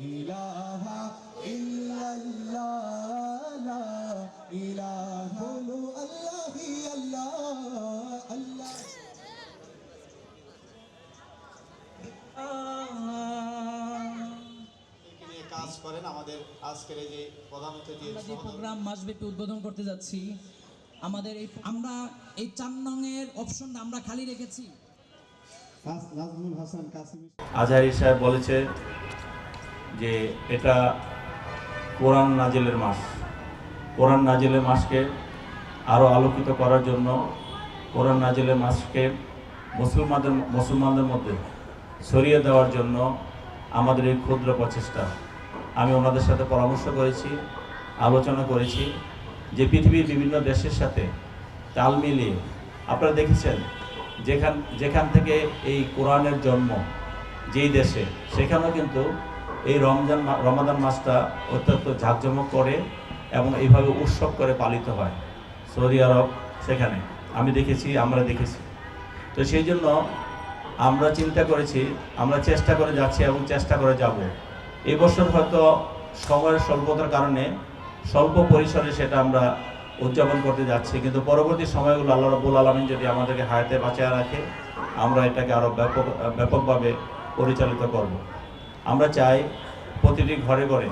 ইলাহা ইল্লাল্লাহ লা ইলাহা আল্লাহি আল্লাহ আল্লাহ কাজ করেন। আমাদের আজকের এই যে প্রধান অতিথি প্রোগ্রাম মাসব্যাপী উদ্বোধন করতে যাচ্ছি, আমাদের আমরা এই 4 নংয়ের অপশনটা আমরা খালি রেখেছি। নাজমুল হাসান কাসিম আজহারি সাহেব বলেছে যে এটা কোরআন নাজিলের মাস। কোরআন নাজিলের মাসকে আরও আলোকিত করার জন্য, কোরআন নাজিলের মাসকে মুসলমানদের মধ্যে ছড়িয়ে দেওয়ার জন্য আমাদের এই ক্ষুদ্র প্রচেষ্টা। আমি ওনাদের সাথে পরামর্শ করেছি, আলোচনা করেছি যে পৃথিবীর বিভিন্ন দেশের সাথে তাল মিলিয়ে আপনারা দেখেছেন যেখান থেকে এই কোরআনের জন্ম যেই দেশে, সেখানেও কিন্তু এই রমাদান মাসটা অত্যন্ত ঝাঁকজমক করে এবং এইভাবে উৎসব করে পালিত হয়। সৌদি আরব সেখানে আমি দেখেছি, আমরা দেখেছি। তো সেই জন্য আমরা চিন্তা করেছি, আমরা চেষ্টা করে যাচ্ছি এবং চেষ্টা করে যাব। এই বছর হয়তো সময়ের স্বল্পতার কারণে স্বল্প পরিসরে সেটা আমরা উদযাপন করতে যাচ্ছি, কিন্তু পরবর্তী সময়গুলো আল্লাহ রাব্বুল আলামিন যদি আমাদেরকে হায়াতে বাঁচিয়ে রাখে, আমরা এটাকে আরও ব্যাপকভাবে পরিচালিত করব। আমরা চাই প্রতিটি ঘরে ঘরে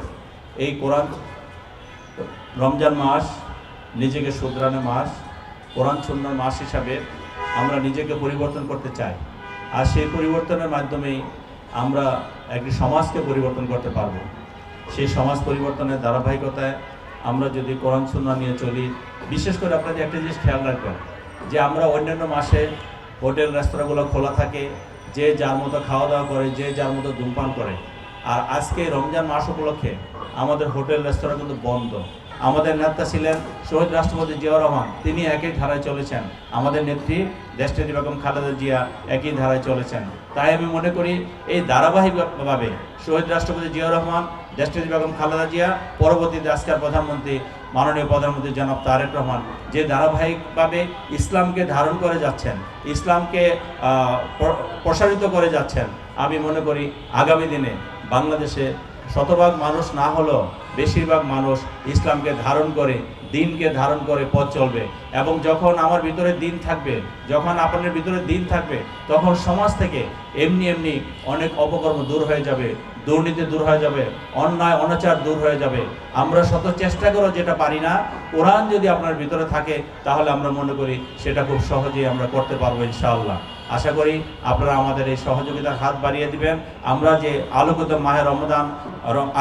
এই কোরআন রমজান মাস নিজেকে শুধরানোর মাস, কোরআন সুন্নাহর মাস হিসাবে আমরা নিজেকে পরিবর্তন করতে চাই। আর সেই পরিবর্তনের মাধ্যমেই আমরা একটি সমাজকে পরিবর্তন করতে পারব। সেই সমাজ পরিবর্তনের ধারাবাহিকতায় আমরা যদি কোরআন সুন্নাহ নিয়ে চলি, বিশেষ করে আপনাদের একটা জিনিস খেয়াল রাখবেন যে আমরা অন্যান্য মাসে হোটেল রেস্তোরাঁগুলো খোলা থাকে, যে যার মতো খাওয়া দাওয়া করে, যে যার মতো ধূমপান করে। আর আজকে রমজান মাস উপলক্ষে আমাদের হোটেল রেস্তোরাঁ কিন্তু বন্ধ। আমাদের নেতা ছিলেন শহীদ রাষ্ট্রপতি জিয়াউর রহমান, তিনি একই ধারায় চলেছেন। আমাদের নেত্রী দেশনেত্রী বেগম খালেদা জিয়া একই ধারায় চলেছেন। তাই আমি মনে করি এই ধারাবাহিকভাবে শহীদ রাষ্ট্রপতি জিয়াউর রহমান, দেশনেত্রী বেগম খালেদা জিয়া, পরবর্তীতে আজকের প্রধানমন্ত্রী মাননীয় প্রধানমন্ত্রী জনাব তারেক রহমান যে ধারাবাহিকভাবে ইসলামকে ধারণ করে যাচ্ছেন, ইসলামকে প্রসারিত করে যাচ্ছেন, আমি মনে করি আগামী দিনে বাংলাদেশে শতভাগ মানুষ না হলেও বেশিরভাগ মানুষ ইসলামকে ধারণ করে, দিনকে ধারণ করে পথ চলবে। এবং যখন আমার ভিতরে দিন থাকবে, যখন আপনার ভিতরে দিন থাকবে, তখন সমাজ থেকে এমনি অনেক অপকর্ম দূর হয়ে যাবে, দুর্নীতি দূর হয়ে যাবে, অন্যায় অনাচার দূর হয়ে যাবে। আমরা শত চেষ্টা করেও যেটা পারি না, কোরআন যদি আপনার ভিতরে থাকে তাহলে আমরা মনে করি সেটা খুব সহজেই আমরা করতে পারবো ইনশাআল্লাহ। আশা করি আপনারা আমাদের এই সহযোগিতার হাত বাড়িয়ে দিবেন। আমরা যে আলোকিত মাহে রমজান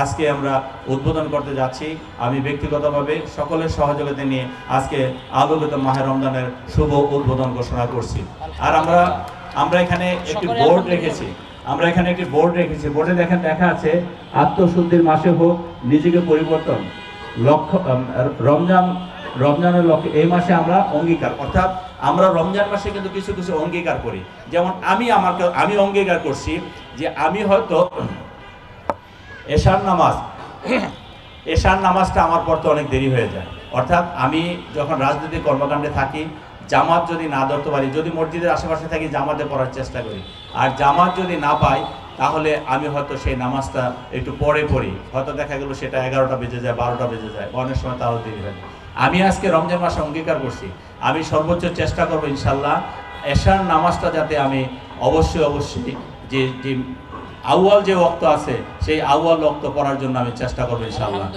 আজকে আমরা উদ্বোধন করতে যাচ্ছি, আমি ব্যক্তিগতভাবে সকলের সহযোগিতা নিয়ে আজকে আলোকিত মাহে রমজানের শুভ উদ্বোধন ঘোষণা করছি। আর আমরা এখানে একটি বোর্ড রেখেছি, বোর্ডে দেখেন লেখা আছে আত্মশুদ্ধির মাসে হোক নিজেকে পরিবর্তন, লক্ষ্য রমজানের লক্ষ্যে। এই মাসে আমরা অঙ্গীকার, অর্থাৎ আমরা রমজান মাসে কিন্তু কিছু কিছু অঙ্গীকার করি। যেমন আমি অঙ্গীকার করছি যে আমি হয়তো এশার নামাজটা আমার পড়তে অনেক দেরি হয়ে যায়। অর্থাৎ আমি যখন রাজনৈতিক কর্মকাণ্ডে থাকি, জামাত যদি না ধরতে পারি, যদি মসজিদের আশেপাশে থাকি জামাতে পড়ার চেষ্টা করি, আর জামাত যদি না পাই তাহলে আমি হয়তো সেই নামাজটা একটু পরে পড়ি। হয়তো দেখা গেল সেটা 11টা বেজে যায়, 12টা বেজে যায়, অনেক সময় তারও দেরি হয়। আমি আজকে রমজান মাসে অঙ্গীকার করছি আমি সর্বোচ্চ চেষ্টা করবো ইনশাল্লাহ এশার নামাজটা যাতে আমি অবশ্যই যে আউয়াল যে ওয়াক্ত আছে সেই আউয়াল ওয়াক্ত পড়ার জন্য আমি চেষ্টা করবো ইনশাল্লাহ।